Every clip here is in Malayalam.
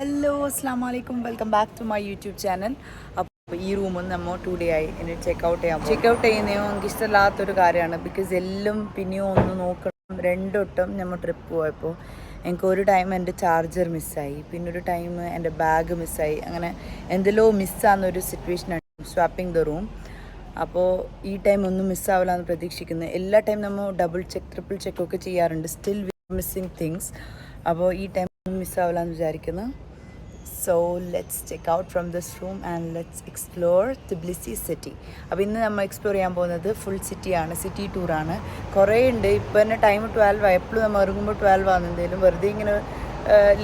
ഹലോ അസ്സാം വലൈക്കും welcome back to my YouTube channel. അപ്പോൾ ഈ റൂമിൽ നിന്ന് നമ്മൾ 2 ഡേ ആയി ഇനി ചെക്കൗട്ട് ചെയ്യുന്നതോ എനിക്ക് ഇഷ്ടമില്ലാത്തൊരു കാര്യമാണ്. ബിക്കോസ് എല്ലാം പിന്നെയും ഒന്ന് നോക്കണം. രണ്ടൊട്ടം നമ്മൾ ട്രിപ്പ് പോയപ്പോൾ എനിക്ക് ഒരു ടൈം എൻ്റെ ചാർജർ മിസ്സായി, പിന്നെ ഒരു ടൈം എൻ്റെ ബാഗ് മിസ്സായി. അങ്ങനെ എന്തെല്ലോ മിസ്സാകുന്നൊരു സിറ്റുവേഷനാണ് സ്വാപ്പിംഗ് ദ റൂം. അപ്പോൾ ഈ ടൈം ഒന്നും മിസ്സാവില്ല എന്ന് പ്രതീക്ഷിക്കുന്നത്. എല്ലാ ടൈം നമ്മൾ ഡബിൾ ചെക്ക് ട്രിപ്പിൾ ചെക്കൊക്കെ ചെയ്യാറുണ്ട്. Still we missing things. അപ്പോൾ ഈ ടൈം ഒന്നും മിസ്സാവില്ല എന്ന് വിചാരിക്കുന്നു. So let's check out from this room and let's explore Tbilisi city. അപ്പോൾ ഇന്ന് നമ്മൾ എക്സ്പ്ലോർ ചെയ്യാൻ പോകുന്നത് ഫുൾ സിറ്റിയാണ്, സിറ്റി ടൂറാണ്. കുറേ ഉണ്ട്. ഇപ്പോൾ തന്നെ ടൈം 12 ആയി. എപ്പോഴും നമ്മൾ ഇറങ്ങുമ്പോൾ 12 ആകുന്നതെങ്കിലും വെറുതെ ഇങ്ങനെ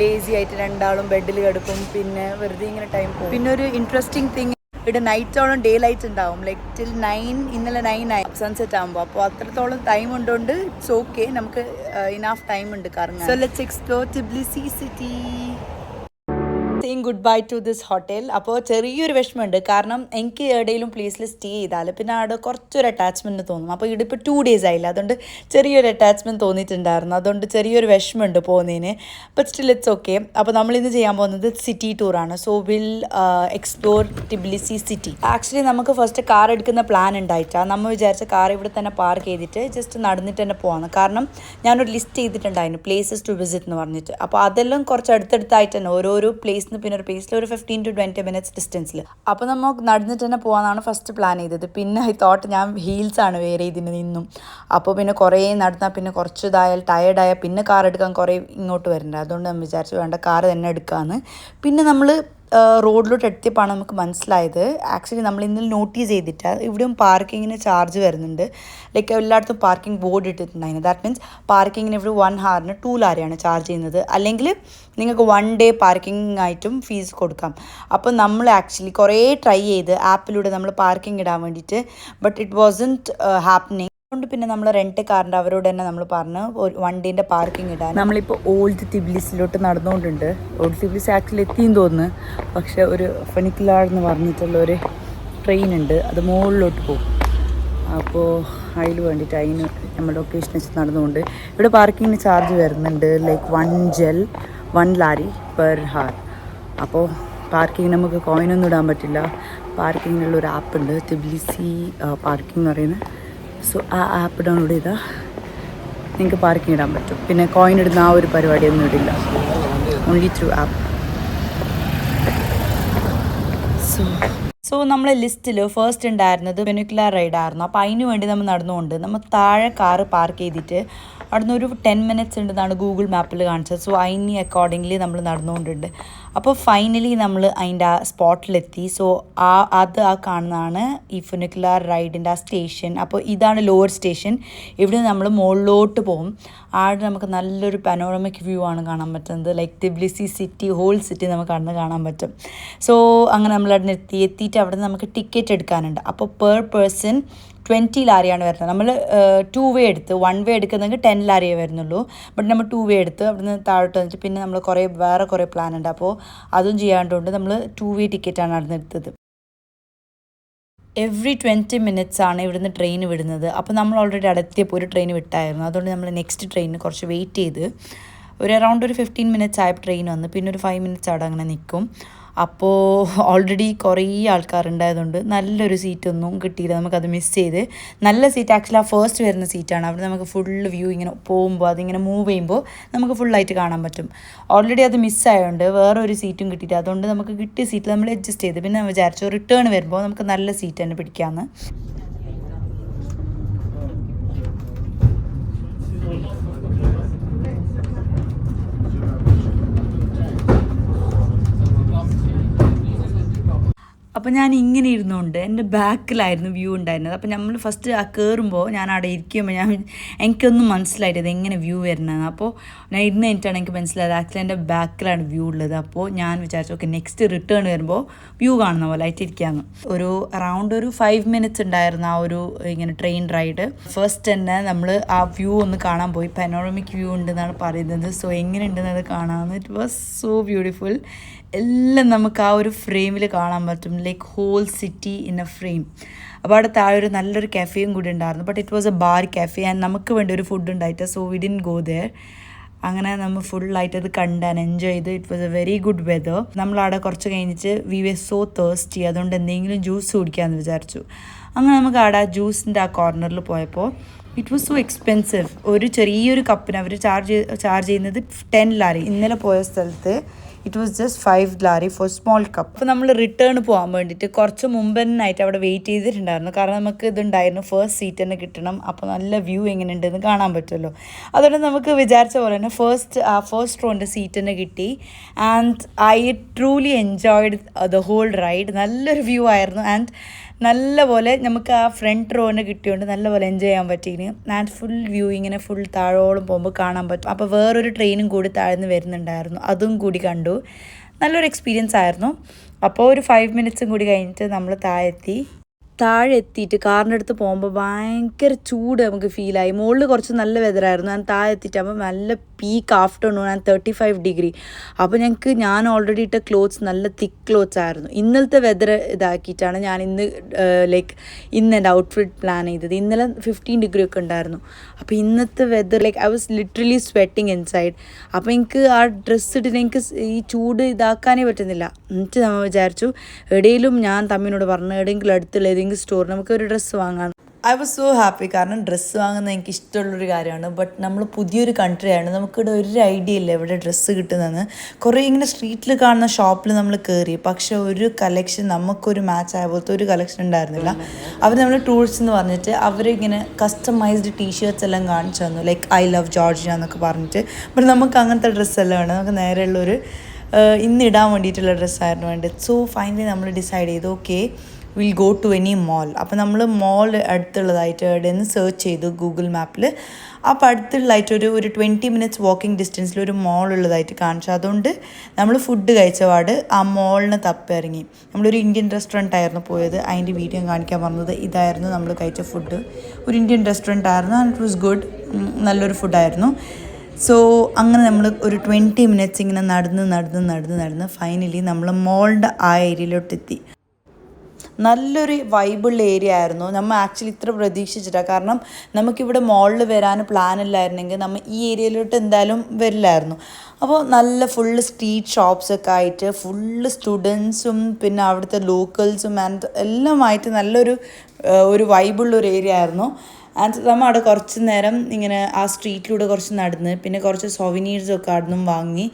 ലേസി ആയിട്ട് രണ്ടാളും ബെഡിൽ കിടക്കും, പിന്നെ വെറുതെ ഇങ്ങനെ ടൈം പോകും. പിന്നെ ഒരു ഇൻട്രസ്റ്റിംഗ് തിങ്, ഇവിടെ നൈറ്റോളം ഡേ ലൈറ്റ് ഉണ്ടാവും. ലൈക്ക് ടിൽ 9, ഇന്നലെ 9 ആയി സൺസെറ്റ് ആകുമ്പോൾ. അപ്പോൾ അത്രത്തോളം ടൈം ഉണ്ടോണ്ട് ഇറ്റ്സ് ഓക്കെ, നമുക്ക് ഇനഫ് ടൈം ഉണ്ട് കറങ്ങാൻ. So let's explore Tbilisi city. Saying good bye to this hotel. അപ്പോൾ ചെറിയൊരു വിഷമമുണ്ട്, കാരണം എനിക്ക് എവിടെയെങ്കിലും പ്ലേസിൽ സ്റ്റേ ചെയ്താൽ പിന്നെ അവിടെ കുറച്ചൊരു അറ്റാച്ച്മെൻറ്റ് തോന്നും. അപ്പോൾ ഇവിടെ ഇപ്പോൾ 2 days ആയില്ല, അതുകൊണ്ട് ചെറിയൊരു അറ്റാച്ച്മെൻറ്റ് തോന്നിയിട്ടുണ്ടായിരുന്നു. അതുകൊണ്ട് ചെറിയൊരു വിഷമമുണ്ട് പോകുന്നതിന്. But still it's okay. അപ്പോൾ നമ്മളിന്ന് ചെയ്യാൻ പോകുന്നത് സിറ്റി ടൂറാണ്. So will explore Tbilisi city. Actually നമുക്ക് ഫസ്റ്റ് കാർ എടുക്കുന്ന പ്ലാൻ ഉണ്ടായിട്ടാണ്. നമ്മൾ വിചാരിച്ച കാർ ഇവിടെ തന്നെ പാർക്ക് ചെയ്തിട്ട് ജസ്റ്റ് നടന്നിട്ട് തന്നെ പോകാമെന്ന്. കാരണം ഞാനൊരു ലിസ്റ്റ് ചെയ്തിട്ടുണ്ടായിരുന്നു പ്ലേസസ് ടു വിസിറ്റ് എന്ന് പറഞ്ഞിട്ട്. അപ്പോൾ അതെല്ലാം കുറച്ച് അടുത്തടുത്തായിട്ട് തന്നെ ഓരോരോ പ്ലേസ് പിന്നെ ഒരു പ്ലേസിൽ ഒരു 15 to 20 minutes ഡിസ്റ്റൻസിൽ. അപ്പോൾ നമ്മൾ നടന്നിട്ട് തന്നെ പോകാനാണ് ഫസ്റ്റ് പ്ലാൻ ചെയ്തത്. പിന്നെ ഐ തോട്ട് ഞാൻ ഹീൽസാണ് വേറെ ഇതിന് നിന്നും. അപ്പോൾ പിന്നെ കുറേ നടന്നാൽ പിന്നെ കുറച്ച് ഇതായാൽ ടയേർഡായാൽ പിന്നെ കാർ എടുക്കാൻ കുറേ ഇങ്ങോട്ട് വരണ്ട. അതുകൊണ്ട് നമ്മൾ വിചാരിച്ചു വേണ്ട, കാർ തന്നെ എടുക്കാമെന്ന്. പിന്നെ നമ്മൾ റോഡിലോട്ട് എത്തിയപ്പോഴാണ് നമുക്ക് മനസ്സിലായത്, ആക്ച്വലി നമ്മൾ ഇന്നലെ നോട്ടീസ് ചെയ്തിട്ട് ഇവിടെയും പാർക്കിങ്ങിന് ചാർജ് വരുന്നുണ്ട്. ലൈക്ക് എല്ലായിടത്തും പാർക്കിംഗ് ബോർഡ് ഇട്ടിട്ടുണ്ടായിരുന്നു. ദാറ്റ് മീൻസ് പാർക്കിങ്ങിന് ഇവിടെ 1 hourന് 2 ലാരിയാണ് ചാർജ് ചെയ്യുന്നത്. അല്ലെങ്കിൽ നിങ്ങൾക്ക് 1 day പാർക്കിംഗ് ആയിട്ടും ഫീസ് കൊടുക്കാം. അപ്പോൾ നമ്മൾ ആക്ച്വലി കുറേ ട്രൈ ചെയ്ത് ആപ്പിലൂടെ നമ്മൾ പാർക്കിംഗ് ഇടാൻ വേണ്ടിയിട്ട്, ബട്ട് ഇറ്റ് വാസൻറ്റ് ഹാപ്പനിങ്. അതുകൊണ്ട് പിന്നെ നമ്മൾ റെൻറ്റ് കാറിൻ്റെ അവരോട് തന്നെ നമ്മൾ പറഞ്ഞ് 1 day പാർക്കിംഗ് ഇടാൻ. നമ്മളിപ്പോൾ ഓൾഡ് തിബ്ലിസിലോട്ട് നടന്നുകൊണ്ടുണ്ട്. ഓൾഡ് തിബ്ലിസ് ആക്ച്വലി എത്തിയെന്ന് തോന്നുന്നു. പക്ഷേ ഒരു ഫണിക്കുലാർ എന്ന് പറഞ്ഞിട്ടുള്ളൊരു ട്രെയിൻ ഉണ്ട്, അത് മുകളിലോട്ട് പോകും. അപ്പോൾ അതിൽ വേണ്ടിയിട്ട് അതിന് നമ്മൾ ലൊക്കേഷൻ വെച്ച് നടന്നുകൊണ്ട് ഇവിടെ പാർക്കിങ്ങിന് ചാർജ് വരുന്നുണ്ട്. Like 1 lari per hour. അപ്പോൾ പാർക്കിങ് നമുക്ക് കോയിനൊന്നും ഇടാൻ പറ്റില്ല. പാർക്കിങ്ങിനുള്ളൊരു ആപ്പ് ഉണ്ട്, Tbilisi പാർക്കിംഗ് എന്ന് പറയുന്നത്. സോ ആ ആപ്പ് ഡൗൺലോഡ് ചെയ്താൽ നിങ്ങൾക്ക് പാർക്കിംഗ് ഇടാൻ പറ്റും. പിന്നെ കോയിൻ ഇടുന്ന ആ ഒരു പരിപാടിയൊന്നും ഇടില്ല, ഓൺലി ത്രൂ ആപ്പ്. സോ നമ്മളെ ലിസ്റ്റിൽ ഫസ്റ്റ് ഉണ്ടായിരുന്നത് ഫെനിക്കുലാർ റൈഡായിരുന്നു. അപ്പോൾ അതിന് വേണ്ടി നമ്മൾ നടന്നുകൊണ്ട് നമ്മൾ താഴെ കാറ് പാർക്ക് ചെയ്തിട്ട് അവിടുന്ന് ഒരു 10 minutes ഉണ്ടെന്നാണ് ഗൂഗിൾ മാപ്പിൽ കാണിച്ചത്. സോ അതിന് അക്കോർഡിംഗ്ലി നമ്മൾ നടന്നുകൊണ്ടുണ്ട്. അപ്പോൾ ഫൈനലി നമ്മൾ അതിൻ്റെ ആ സ്പോട്ടിലെത്തി. സോ അത് കാണുന്നതാണ് ഈ ഫെനിക്കുലാർ റൈഡിൻ്റെ ആ സ്റ്റേഷൻ. അപ്പോൾ ഇതാണ് ലോവർ സ്റ്റേഷൻ. ഇവിടെ നമ്മൾ മുകളിലോട്ട് പോകും. അവിടെ നമുക്ക് നല്ലൊരു പനോറമിക് വ്യൂ ആണ് കാണാൻ പറ്റുന്നത്. Like Tbilisi city, whole city നമുക്ക് അവിടെ നിന്ന് കാണാൻ പറ്റും. സോ അങ്ങനെ നമ്മൾ അവിടെ നിന്ന് എത്തിയിട്ട് അവിടെ നിന്ന് നമുക്ക് ടിക്കറ്റ് എടുക്കാനുണ്ട്. അപ്പോൾ പെർ പേഴ്സൺ 20 ലാരിയാണ് വരുന്നത്. നമ്മൾ 2 way എടുത്ത് 1 way എടുക്കുന്നെങ്കിൽ 10 ലാരിയേ വരുന്നുള്ളൂ. ബട്ട് നമ്മൾ 2 way എടുത്ത് അവിടെ നിന്ന് താഴോട്ട് വന്നിട്ട് പിന്നെ നമ്മൾ വേറെ കുറേ പ്ലാൻ ഉണ്ട്. അപ്പോൾ അതും ചെയ്യാണ്ടുകൊണ്ട് നമ്മൾ 2 way ടിക്കറ്റാണ് അവിടെ നിന്ന് എടുത്തത്. എവറി 20 minutes ആണ് ഇവിടുന്ന് ട്രെയിൻ വിടുന്നത്. അപ്പോൾ നമ്മൾ ഓൾറെഡി അടുത്തെപ്പോൾ ഒരു ട്രെയിൻ വിട്ടായിരുന്നു. അതുകൊണ്ട് നമ്മൾ നെക്സ്റ്റ് ട്രെയിനിന് കുറച്ച് വെയിറ്റ് ചെയ്ത് ഒരു അറൗണ്ട് ഒരു 15 minutes ആയപ്പോൾ ട്രെയിൻ വന്ന്. പിന്നെ ഒരു 5 minutes അവിടെ അങ്ങനെ നിൽക്കും. അപ്പോൾ ഓൾറെഡി കുറേ ആൾക്കാരുണ്ടായതുകൊണ്ട് നല്ലൊരു സീറ്റൊന്നും കിട്ടിയില്ല, നമുക്കത് മിസ് ചെയ്ത്. നല്ല സീറ്റ് ആക്ച്വലി ആ ഫസ്റ്റ് വരുന്ന സീറ്റാണ്. അവിടെ നമുക്ക് ഫുൾ വ്യൂ ഇങ്ങനെ പോകുമ്പോൾ അതിങ്ങനെ മൂവ് ചെയ്യുമ്പോൾ നമുക്ക് ഫുള്ളായിട്ട് കാണാൻ പറ്റും. ഓൾറെഡി അത് മിസ്സായതുകൊണ്ട് വേറെ ഒരു സീറ്റും കിട്ടിയിട്ട്, അതുകൊണ്ട് നമുക്ക് കിട്ടിയ സീറ്റിൽ നമ്മൾ അഡ്ജസ്റ്റ് ചെയ്ത് പിന്നെ വിചാരിച്ചു റിട്ടേൺ വരുമ്പോൾ നമുക്ക് നല്ല സീറ്റ് തന്നെ പിടിക്കാമെന്ന്. അപ്പോൾ ഞാൻ ഇങ്ങനെ ഇരുന്നുകൊണ്ട് എൻ്റെ ബാക്കിലായിരുന്നു വ്യൂ ഉണ്ടായിരുന്നത്. അപ്പോൾ നമ്മൾ ഫസ്റ്റ് ആ കയറുമ്പോൾ ഞാൻ അവിടെ ഇരിക്കുമ്പോൾ എനിക്കൊന്നും മനസ്സിലായിട്ടത് എങ്ങനെ വ്യൂ വരുന്നതെന്ന്. അപ്പോൾ ഞാൻ ഇരുന്ന് കഴിഞ്ഞിട്ടാണ് എനിക്ക് മനസ്സിലായത് ആക്ച്വലി എൻ്റെ ബാക്കിലാണ് വ്യൂ ഉള്ളത്. അപ്പോൾ ഞാൻ വിചാരിച്ചു ഓക്കെ നെക്സ്റ്റ് റിട്ടേൺ വരുമ്പോൾ വ്യൂ കാണുന്ന പോലെ ആയിട്ട് ഇരിക്കാമെന്ന്. ഒരു അറൗണ്ട് ഒരു 5 minutes ഉണ്ടായിരുന്നു ആ ഒരു ഇങ്ങനെ ട്രെയിൻ റൈഡ്. ഫസ്റ്റ് തന്നെ നമ്മൾ ആ വ്യൂ ഒന്ന് കാണാൻ പോയി. പനോറമിക് വ്യൂ ഉണ്ടെന്നാണ് പറയുന്നത്. സോ എങ്ങനെ ഉണ്ടെന്നത് കാണാമെന്ന്. It was so beautiful. എല്ലാം നമുക്ക് ആ ഒരു ഫ്രെയിമിൽ കാണാൻ പറ്റും, like whole city in a frame. അപ്പോൾ അവിടെ താഴെ ഒരു നല്ലൊരു കഫേയും കൂടി ഉണ്ടായിരുന്നു. But it was a bar cafe and നമുക്ക് വേണ്ടി ഒരു ഫുഡ് ഉണ്ടായിട്ട് so we didn't go there. അങ്ങനെ നമ്മൾ ഫുള്ളായിട്ട് അത് കണ്ടാൻ എൻജോയ് ചെയ്ത്. It was a very good weather. നമ്മളവിടെ കുറച്ച് കഴിഞ്ഞിട്ട് വി വെ സോ തേഴ്സ്റ്റി, അതുകൊണ്ട് എന്തെങ്കിലും ജ്യൂസ് കുടിക്കാമെന്ന് വിചാരിച്ചു. അങ്ങനെ നമുക്ക് അവിടെ ആ ജ്യൂസിൻ്റെ ആ കോർണറിൽ പോയപ്പോൾ ഇറ്റ് വാസ് സോ എക്സ്പെൻസീവ്. ഒരു ചെറിയൊരു കപ്പിന് അവർ ചാർജ് ചെയ്യുന്നത് 10 ലാരി. ഇന്നലെ പോയ സ്ഥലത്ത് it was just 5 Larry four small cup. അപ്പോൾ നമ്മൾ റിട്ടേൺ പോകാൻ വേണ്ടിയിട്ട് കുറച്ച് മുമ്പ് തന്നെയായിട്ട് അവിടെ വെയിറ്റ് ചെയ്തിട്ടുണ്ടായിരുന്നു. കാരണം നമുക്ക് ഇതുണ്ടായിരുന്നു, ഫസ്റ്റ് സീറ്റ് തന്നെ കിട്ടണം. അപ്പോൾ നല്ല വ്യൂ എങ്ങനെയുണ്ടെന്ന് കാണാൻ പറ്റുമല്ലോ. അതുകൊണ്ട് നമുക്ക് വിചാരിച്ച പോലെ തന്നെ ഫസ്റ്റ് റോൻ്റെ സീറ്റ് തന്നെ കിട്ടി. And I truly enjoyed the whole ride. നല്ലൊരു വ്യൂ ആയിരുന്നു. ആൻഡ് നല്ലപോലെ നമുക്ക് ആ ഫ്രണ്ട് റോന് കിട്ടിയോണ്ട് നല്ലപോലെ എൻജോയ് ചെയ്യാൻ പറ്റിയിന്. ആൻഡ് ഫുൾ വ്യൂ ഇങ്ങനെ ഫുൾ താഴോളം പോകുമ്പോൾ കാണാൻ പറ്റും. അപ്പോൾ വേറൊരു ട്രെയിനും കൂടി താഴ്ന്ന് വരുന്നുണ്ടായിരുന്നു, അതും കൂടി കണ്ടു. നല്ലൊരു എക്സ്പീരിയൻസ് ആയിരുന്നു. അപ്പോൾ ഒരു 5 മിനിറ്റ്സും കൂടി കഴിഞ്ഞിട്ട് നമ്മൾ താഴെ എത്തിയിട്ട് കാറിൻ്റെ അടുത്ത് പോകുമ്പോൾ ഭയങ്കര ചൂട് നമുക്ക് ഫീലായി. മുകളിൽ കുറച്ച് നല്ല വെതറായിരുന്നു. ഞാൻ താഴെ എത്തിയിട്ടാകുമ്പോൾ നല്ല പീക്ക് ആഫ്റ്റർനൂൺ ആൻഡ് 35 ഡിഗ്രി. അപ്പോൾ ഞാൻ ഓൾറെഡി ഇട്ട ക്ലോത്ത്സ് നല്ല തിക്ക് ക്ലോത്ത്സ് ആയിരുന്നു. ഇന്നലത്തെ വെതർ ഇതാക്കിയിട്ടാണ് ഞാൻ ഇന്ന് എൻ്റെ ഔട്ട്ഫിറ്റ് പ്ലാൻ ചെയ്തത്. ഇന്നലെ 15 ഡിഗ്രി ഒക്കെ ഉണ്ടായിരുന്നു. അപ്പോൾ ഇന്നത്തെ weather I was literally sweating inside. അപ്പോൾ എനിക്ക് ആ ഡ്രസ്സ് ഇട്ടിട്ട് എനിക്ക് ഈ ചൂട് ഇതാക്കാനേ പറ്റുന്നില്ല. എന്നിട്ട് നമ്മൾ വിചാരിച്ചു എവിടെയെങ്കിലും, ഞാൻ തമ്മിനോട് പറഞ്ഞു എവിടെയെങ്കിലും അടുത്തുള്ള ഏതെങ്കിലും സ്റ്റോർ നമുക്ക് ഒരു ഡ്രസ്സ് വാങ്ങാം. I was so happy. കാരണം ഡ്രസ്സ് വാങ്ങുന്നത് എനിക്ക് ഇഷ്ടമുള്ളൊരു കാര്യമാണ്. ബട്ട് നമ്മൾ പുതിയൊരു കൺട്രിയാണ്, നമുക്കിവിടെ ഒരു ഐഡിയ ഇല്ല എവിടെ ഡ്രസ്സ് കിട്ടുന്നതെന്ന്. കുറേ ഇങ്ങനെ സ്ട്രീറ്റിൽ കാണുന്ന ഷോപ്പിൽ നമ്മൾ കയറി, പക്ഷേ ഒരു കളക്ഷൻ നമുക്കൊരു മാച്ച് ആയ പോലത്തെ ഒരു കളക്ഷൻ ഉണ്ടായിരുന്നില്ല. അവർ നമ്മൾ ടൂറിസ്റ്റ് എന്ന് പറഞ്ഞിട്ട് അവരിങ്ങനെ കസ്റ്റമൈസ്ഡ് ടീഷർട്ട്സ് എല്ലാം കാണിച്ചു തന്നു, ലൈക്ക് ഐ ലവ് ജോർജിയ എന്നൊക്കെ പറഞ്ഞിട്ട്. ബട്ട് നമുക്ക് അങ്ങനത്തെ ഡ്രസ്സെല്ലാം വേണം, നമുക്ക് നേരെയുള്ളൊരു ഇന്നിടാൻ വേണ്ടിയിട്ടുള്ള ഡ്രസ്സായിരുന്നു വേണ്ടത്. സോ ഫൈനലി നമ്മൾ ഡിസൈഡ് ചെയ്തു, okay will go to any mall. അപ്പോൾ നമ്മൾ മോൾ അടുത്തുള്ളതായിട്ട് എവിടെയെന്ന് സെർച്ച് ചെയ്തു ഗൂഗിൾ മാപ്പിൽ. അപ്പോൾ അടുത്തുള്ളതായിട്ട് ഒരു 20 മിനിറ്റ്സ് വാക്കിംഗ് ഡിസ്റ്റൻസിൽ ഒരു മോൾ ഉള്ളതായിട്ട് കാണിച്ചു. അതുകൊണ്ട് നമ്മൾ ഫുഡ് കഴിച്ചപാട് ആ മോളിന് തപ്പിറങ്ങി. നമ്മളൊരു ഇന്ത്യൻ റെസ്റ്റോറൻ്റ് ആയിരുന്നു പോയത്, അതിൻ്റെ വീഡിയോ കാണിക്കാൻ പറഞ്ഞത്. ഇതായിരുന്നു നമ്മൾ കഴിച്ച ഫുഡ്, ഒരു ഇന്ത്യൻ റെസ്റ്റോറൻ്റ് ആയിരുന്നു. ആൻഡ് ഇറ്റ് വാസ് ഗുഡ്, നല്ലൊരു ഫുഡായിരുന്നു. സോ അങ്ങനെ നമ്മൾ ഒരു 20 മിനിറ്റ്സ് ഇങ്ങനെ നടന്ന് ഫൈനലി നമ്മൾ മോളിൻ്റെ ആ ഏരിയയിലോട്ടെത്തി. നല്ലൊരു വൈബുള്ള ഏരിയ ആയിരുന്നു. നമ്മൾ ആക്ച്വലി ഇത്ര പ്രതീക്ഷിച്ചിട്ടാണ്. കാരണം നമുക്കിവിടെ മോളിൽ വരാൻ പ്ലാൻ ഇല്ലായിരുന്നെങ്കിൽ നമ്മൾ ഈ ഏരിയയിലോട്ട് എന്തായാലും വരില്ലായിരുന്നു. അപ്പോൾ നല്ല ഫുള്ള് സ്ട്രീറ്റ് ഷോപ്സൊക്കെ ആയിട്ട് ഫുള്ള് സ്റ്റുഡൻസും പിന്നെ അവിടുത്തെ ലോക്കൽസും ആൻഡ് എല്ലാമായിട്ട് നല്ലൊരു വൈബുള്ളൊരു ഏരിയ ആയിരുന്നു. ആൻഡ് നമ്മൾ അവിടെ കുറച്ച് നേരം ഇങ്ങനെ ആ സ്ട്രീറ്റിലൂടെ കുറച്ച് നടന്ന് പിന്നെ കുറച്ച് സോവിനീഴ്സൊക്കെ അവിടെ നിന്നും വാങ്ങി.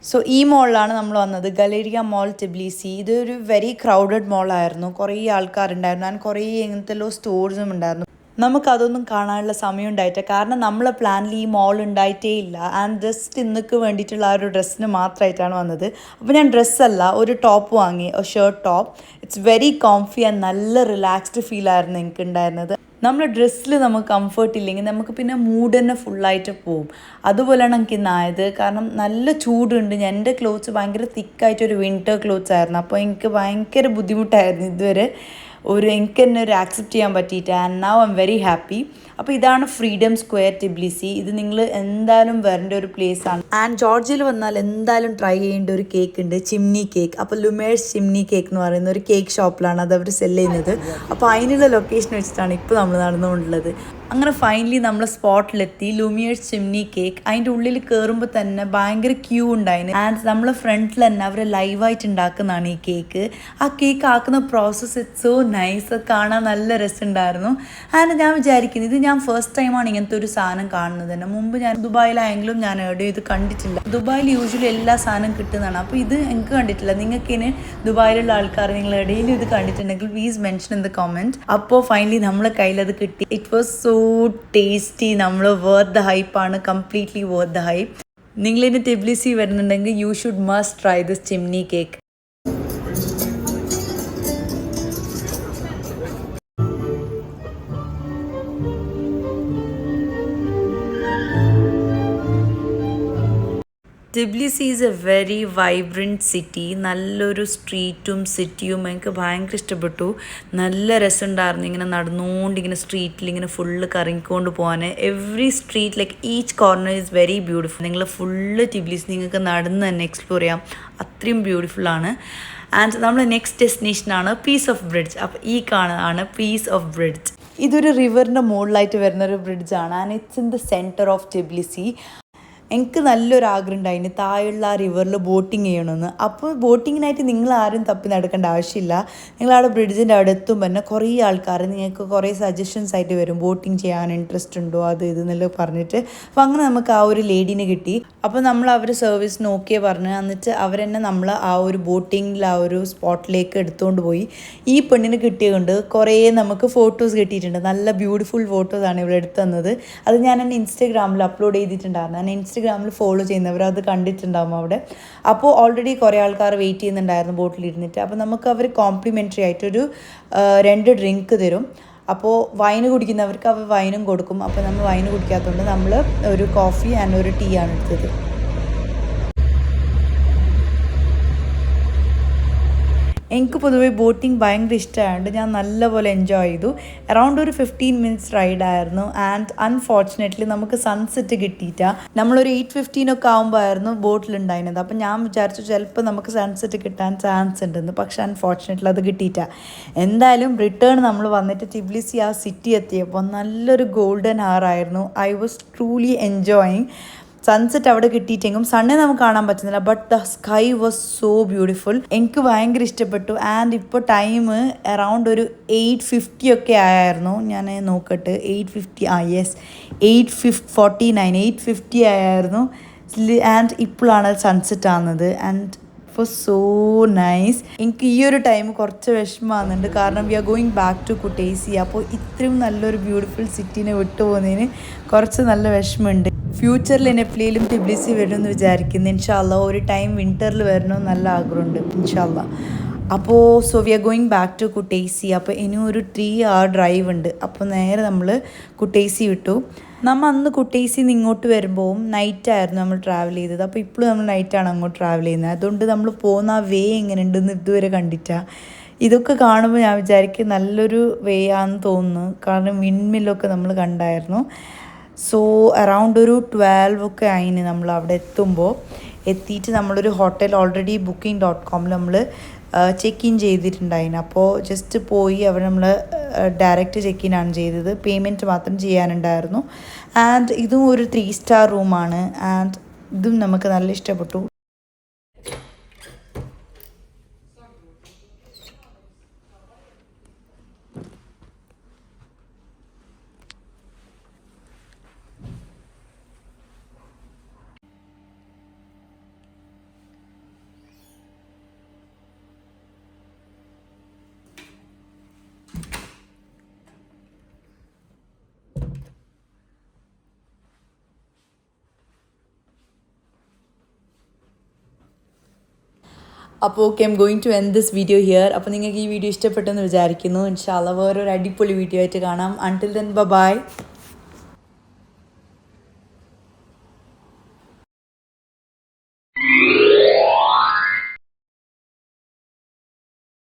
സോ ഈ മോളിലാണ് നമ്മൾ വന്നത്, ഗലേരിയ മോൾ ടിബ്ലിസി. ഇതൊരു വെരി ക്രൗഡഡ് മോളായിരുന്നു, കുറേ ആൾക്കാരുണ്ടായിരുന്നു. ആൻഡ് കുറേ ഇങ്ങനത്തെ സ്റ്റോർസും ഉണ്ടായിരുന്നു. നമുക്കതൊന്നും കാണാനുള്ള സമയം ഉണ്ടായിട്ടില്ല, കാരണം നമ്മളെ പ്ലാനിൽ ഈ മോൾ ഉണ്ടായിട്ടേ ഇല്ല. ആൻഡ് ജസ്റ്റ് ഇന്നക്ക് വേണ്ടിയിട്ടുള്ള ആ ഒരു ഡ്രസ്സിന് മാത്രമായിട്ടാണ് വന്നത്. അപ്പോൾ ഞാൻ ഡ്രസ്സല്ല, ഒരു ടോപ്പ് വാങ്ങി, shirt top. It's very Comfy and നല്ല റിലാക്സ്ഡ് ഫീലായിരുന്നു എനിക്ക് ഉണ്ടായിരുന്നത്. നമ്മൾ ഡ്രസ്സിൽ നമുക്ക് കംഫർട്ട് ഇല്ലെങ്കിൽ നമുക്ക് പിന്നെ മൂഡ് തന്നെ ഫുള്ളായിട്ട് പോവും. അതുപോലെയാണ് എനിക്ക് ഇന്നായത്. കാരണം നല്ല ചൂടുണ്ട്. എൻ്റെ ക്ലോത്ത്സ് ഭയങ്കര തിക്കായിട്ടൊരു വിൻ്റർ ക്ലോത്ത്സ് ആയിരുന്നു. അപ്പോൾ എനിക്ക് ഭയങ്കര ബുദ്ധിമുട്ടായിരുന്നു ഇതുവരെ എനിക്ക് തന്നെ ഒരു ആക്സെപ്റ്റ് ചെയ്യാൻ പറ്റിയിട്ട്. And now I am very happy. അപ്പോൾ ഇതാണ് ഫ്രീഡം സ്ക്വയർ ടിബ്ലിസി. ഇത് നിങ്ങൾ എന്തായാലും വരേണ്ട ഒരു പ്ലേസ് ആണ്. ആൻഡ് ജോർജിയയിൽ വന്നാൽ എന്തായാലും ട്രൈ ചെയ്യേണ്ട ഒരു കേക്ക് ഉണ്ട്, ചിമ്നി കേക്ക്. അപ്പോൾ ലുമേഴ്സ് ചിമ്നി കേക്ക് എന്ന് പറയുന്ന ഒരു കേക്ക് ഷോപ്പിലാണ് അത് അവർ സെല് ചെയ്യുന്നത്. അപ്പോൾ അതിനുള്ള ലൊക്കേഷൻ വെച്ചിട്ടാണ് ഇപ്പോൾ നമ്മൾ നടന്നുകൊണ്ടുള്ളത്. അങ്ങനെ ഫൈനലി നമ്മൾ സ്പോട്ടിലെത്തി, ലുമിയേഴ്സ് ചിമ്നി കേക്ക്. അതിൻ്റെ ഉള്ളിൽ കയറുമ്പോൾ തന്നെ ഭയങ്കര ക്യൂ ഉണ്ടായിരുന്നു. ആൻഡ് നമ്മളെ ഫ്രണ്ടിൽ തന്നെ അവർ ലൈവായിട്ട് ഉണ്ടാക്കുന്നതാണ് ഈ കേക്ക്. ആ കേക്ക് ആക്കുന്ന പ്രോസസ്സ് ഇറ്റ്സ് സോ നൈസ്, കാണാൻ നല്ല രസമുണ്ടായിരുന്നു. ആൻഡ് ഞാൻ വിചാരിക്കുന്നത് ഇത് ഞാൻ ഫസ്റ്റ് ടൈമാണ് ഇങ്ങനത്തെ ഒരു സാധനം കാണുന്നത് തന്നെ. മുമ്പ് ഞാൻ ദുബായിലായെങ്കിലും ഞാൻ എവിടെയും ഇത് കണ്ടിട്ടില്ല. ദുബായിൽ യൂഷ്വലി എല്ലാ സാധനം കിട്ടുന്നതാണ്. അപ്പോൾ ഇത് എനിക്ക് കണ്ടിട്ടില്ല. നിങ്ങൾക്ക് ഇനി ദുബായിലുള്ള ആൾക്കാർ നിങ്ങൾ എവിടെയും ഇത് കണ്ടിട്ടുണ്ടെങ്കിൽ please mention in the comment. അപ്പോൾ ഫൈനലി നമ്മളെ കയ്യിലത് കിട്ടി. It was so tasty. നമ്മൾ വർത്ത് ദ ഹൈപ്പാണ്, കംപ്ലീറ്റ്ലി വർത്ത് ദ ഹൈപ്പ്. നിങ്ങളിനി ടിബ്ലിസി വരുന്നുണ്ടെങ്കിൽ you should must try this chimney cake. Tbilisi is a very vibrant city. നല്ലൊരു സ്ട്രീറ്റും സിറ്റിയും എനിക്ക് ഭയങ്കര ഇഷ്ടപ്പെട്ടു. നല്ല രസമുണ്ടായിരുന്നു ഇങ്ങനെ നടന്നുകൊണ്ട് ഇങ്ങനെ സ്ട്രീറ്റിൽ ഇങ്ങനെ ഫുള്ള് കറങ്ങിക്കൊണ്ട് പോകാൻ. Every street like each corner is very beautiful. നിങ്ങൾ ഫുള്ള് ടിബ്ലിസി നിങ്ങൾക്ക് നടന്ന് തന്നെ എക്സ്പ്ലോർ ചെയ്യാം, അത്രയും ബ്യൂട്ടിഫുള്ളാണ്. ആൻഡ് നമ്മൾ നെക്സ്റ്റ് ഡെസ്റ്റിനേഷനാണ് പീസ് ഓഫ് ബ്രിഡ്ജ്. അപ്പോൾ ഈ കാണുന്നതാണ് പീസ് ഓഫ് ബ്രിഡ്ജ്. ഇതൊരു റിവറിൻ്റെ മുകളിലായിട്ട് വരുന്നൊരു ബ്രിഡ്ജാണ്. And it's in the centre of Tbilisi. എനിക്ക് നല്ലൊരു ആഗ്രഹം ഉണ്ടായിന് താഴെയുള്ള ആ റിവറിൽ ബോട്ടിങ് ചെയ്യണമെന്ന്. അപ്പോൾ ബോട്ടിങ്ങിനായിട്ട് നിങ്ങൾ ആരും തപ്പി നടക്കേണ്ട ആവശ്യമില്ല. നിങ്ങളവിടെ ബ്രിഡ്ജിൻ്റെ അവിടെ എത്തുമ്പോൾ തന്നെ കുറേ ആൾക്കാർ നിങ്ങൾക്ക് കുറേ സജഷൻസ് ആയിട്ട് വരും, ബോട്ടിങ് ചെയ്യാൻ ഇൻട്രസ്റ്റ് ഉണ്ടോ അത് ഇതെന്നെല്ലാം പറഞ്ഞിട്ട്. അപ്പോൾ അങ്ങനെ നമുക്ക് ആ ഒരു ലേഡീനെ കിട്ടി. അപ്പോൾ നമ്മൾ അവർ സർവീസ് നോക്കിയേ പറഞ്ഞ്, എന്നിട്ട് അവരെന്നെ നമ്മൾ ആ ഒരു ബോട്ടിങ്ങിൽ ആ ഒരു സ്പോട്ടിലേക്ക് എടുത്തുകൊണ്ട് പോയി. ഈ പെണ്ണിന് കിട്ടിയതുകൊണ്ട് കുറേ നമുക്ക് ഫോട്ടോസ് കിട്ടിയിട്ടുണ്ട്. നല്ല ബ്യൂട്ടിഫുൾ ഫോട്ടോസാണ് ഇവിടെ എടുത്തു തന്നത്. അത് ഞാൻ എൻ്റെ ഇൻസ്റ്റഗ്രാമിൽ അപ്ലോഡ് ചെയ്തിട്ടുണ്ടായിരുന്നു. ഞാൻ ഇൻസ്റ്റഗ്രാമിൽ ഫോളോ ചെയ്യുന്നവർ അത് കണ്ടിട്ടുണ്ടാകും അവിടെ. അപ്പോൾ ഓൾറെഡി കുറേ ആൾക്കാർ വെയിറ്റ് ചെയ്യുന്നുണ്ടായിരുന്നു ബോട്ടിലിരുന്നിട്ട്. അപ്പോൾ നമുക്ക് അവർ കോംപ്ലിമെൻ്ററി ആയിട്ടൊരു 2 ഡ്രിങ്ക് തരും. അപ്പോൾ വൈന് കുടിക്കുന്നവർക്ക് അവർ വൈനും കൊടുക്കും. അപ്പോൾ നമ്മൾ വൈന് കുടിക്കാത്തതുകൊണ്ട് നമ്മൾ ഒരു കോഫി ആൻഡ് ഒരു ടീ ആണ് എടുത്തത്. എനിക്ക് പൊതുവേ ബോട്ടിങ് ഭയങ്കര ഇഷ്ടമായതുകൊണ്ട് ഞാൻ നല്ലപോലെ എൻജോയ് ചെയ്തു. അറൗണ്ട് ഒരു 15 മിനിറ്റ്സ് റൈഡായിരുന്നു. ആൻഡ് അൺഫോർച്ചുനേറ്റ്ലി നമുക്ക് സൺസെറ്റ് കിട്ടിയിട്ടാ. നമ്മളൊരു 8:15 ആകുമ്പോൾ ആയിരുന്നു ബോട്ടിലുണ്ടായിരുന്നത്. അപ്പം ഞാൻ വിചാരിച്ചു ചിലപ്പോൾ നമുക്ക് സൺസെറ്റ് കിട്ടാൻ ചാൻസ് ഉണ്ടെന്ന്. പക്ഷെ അൺഫോർച്ചുനേറ്റ്ലി അത് കിട്ടിയിട്ടാ. എന്തായാലും റിട്ടേൺ നമ്മൾ വന്നിട്ട് ടിബ്ലിസി ആ സിറ്റി എത്തിയപ്പോൾ നല്ലൊരു ഗോൾഡൻ ഹവർ ആയിരുന്നു. I was truly enjoying. Sunset അവിടെ കിട്ടിയിട്ടെങ്കിലും സണ്ണെ നമുക്ക് കാണാൻ പറ്റുന്നില്ല, but the sky was so beautiful. എനിക്ക് ഭയങ്കര ഇഷ്ടപ്പെട്ടു. ആൻഡ് ഇപ്പോൾ ടൈം അറൗണ്ട് ഒരു 8:50 ഒക്കെ ആയിരുന്നു. ഞാൻ നോക്കട്ടെ, 8:50 യെസ് 8:49 8:50 ആയിരുന്നു. ആൻഡ് ഇപ്പോഴാണ് സൺസെറ്റ് ആകുന്നത്. And it was so nice. എനിക്ക് ഈ ഒരു ടൈം കുറച്ച് വിഷമമാകുന്നുണ്ട്, കാരണം we are going back to Kutaisi. അപ്പോൾ ഇത്രയും നല്ലൊരു ബ്യൂട്ടിഫുൾ സിറ്റീനെ വിട്ടുപോകുന്നതിന് കുറച്ച് നല്ല വിഷമമുണ്ട്. ഫ്യൂച്ചറിൽ എന്നെ എപ്പോഴേലും ടിബ്ലിസി വരുമെന്ന് വിചാരിക്കുന്നു. ഇൻഷാല്ലാ ഒരു ടൈം വിൻ്ററിൽ വരണമെന്ന് നല്ല ആഗ്രഹമുണ്ട് ഇൻഷാല്ലാ. അപ്പോൾ so we are going back to Kutaisi. അപ്പോൾ ഇനി ഒരു 3 hour ഡ്രൈവ് ഉണ്ട്. അപ്പോൾ നേരെ നമ്മൾ കുട്ടേസി വിട്ടു. നമ്മൾ അന്ന് കുട്ടേസിൽ നിന്ന് ഇങ്ങോട്ട് വരുമ്പോൾ നൈറ്റായിരുന്നു നമ്മൾ ട്രാവൽ ചെയ്തത്. അപ്പോൾ ഇപ്പോഴും നമ്മൾ നൈറ്റാണ് അങ്ങോട്ട് ട്രാവൽ ചെയ്യുന്നത്. അതുകൊണ്ട് നമ്മൾ പോകുന്ന ആ വേ എങ്ങനെയുണ്ടെന്ന് ഇതുവരെ കണ്ടിട്ടാണ്. ഇതൊക്കെ കാണുമ്പോൾ ഞാൻ വിചാരിക്കും നല്ലൊരു വേ ആണെന്ന് തോന്നുന്നു, കാരണം വിൻമില്ലൊക്കെ നമ്മൾ കണ്ടായിരുന്നു. സോ അറൗണ്ട് ഒരു 12 ഒക്കെ ആയിന് നമ്മൾ അവിടെ എത്തിയിട്ട് നമ്മളൊരു ഹോട്ടൽ ഓൾറെഡി booking.com നമ്മൾ ചെക്ക് ഇൻ ചെയ്തിട്ടുണ്ടായിരുന്നു. അപ്പോൾ ജസ്റ്റ് പോയി അവിടെ നമ്മൾ ഡയറക്റ്റ് ചെക്ക് ഇൻ ആണ് ചെയ്തത്. പേയ്മെൻറ്റ് മാത്രം ചെയ്യാനുണ്ടായിരുന്നു. ആൻഡ് ഇതും ഒരു 3 star റൂമാണ്. ആൻഡ് ഇതും നമുക്ക് നല്ല ഇഷ്ടപ്പെട്ടു. അപ്പോൾ okay, I am going to end this video here. അപ്പോൾ നിങ്ങൾക്ക് ഈ വീഡിയോ ഇഷ്ടപ്പെട്ടെന്ന് വിചാരിക്കുന്നു. ഇൻഷാ അല്ലാഹ് വേറൊരു അടിപൊളി വീഡിയോ ആയിട്ട് കാണാം. Until then bye.